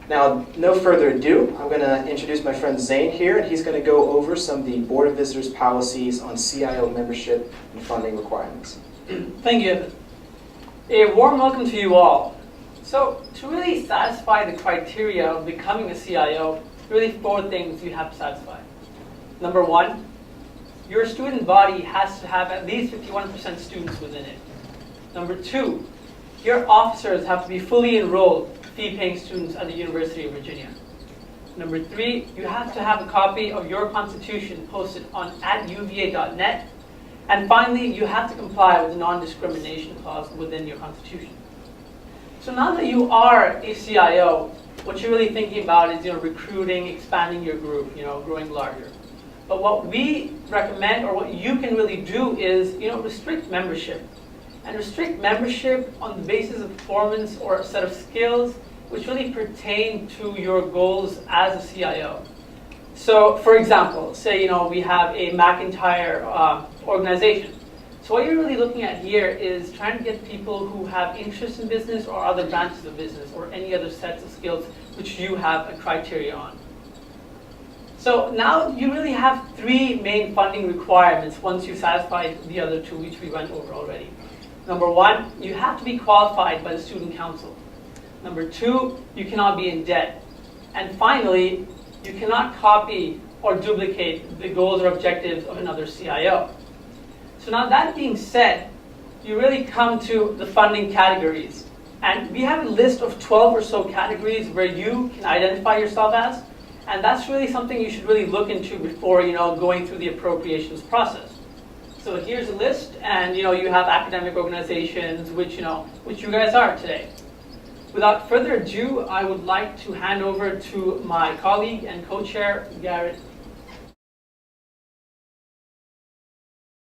Now, no further ado, I'm going to introduce my friend Zane here, and he's going to go over some of the Board of Visitors policies on CIO membership and funding requirements. Thank you, Evan. A warm welcome to you all. So, to really satisfy the criteria of becoming a CIO, really 4 things you have to satisfy. Number 1, your student body has to have at least 51% students within it. Number 2, your officers have to be fully enrolled, fee-paying students at the University of Virginia. Number 3, you have to have a copy of your Constitution posted on @uva.net. And finally, you have to comply with the non-discrimination clause within your Constitution. So now that you are a CIO, what you're really thinking about is recruiting, expanding your group, growing larger. But what we recommend, or what you can really do, is restrict membership. And restrict membership on the basis of performance or a set of skills which really pertain to your goals as a CIO. So, for example, say we have a McIntyre organization. So what you're really looking at here is trying to get people who have interest in business or other branches of business or any other sets of skills which you have a criteria on. So now you really have 3 main funding requirements once you satisfy the other 2 which we went over already. Number 1, you have to be qualified by the student council. Number 2, you cannot be in debt. And finally, you cannot copy or duplicate the goals or objectives of another CIO. So now that being said, you really come to the funding categories. And we have a list of 12 or so categories where you can identify yourself as. And that's really something you should really look into before going through the appropriations process. So here's a list, and you have academic organizations, which you guys are today. Without further ado, I would like to hand over to my colleague and co-chair, Garrett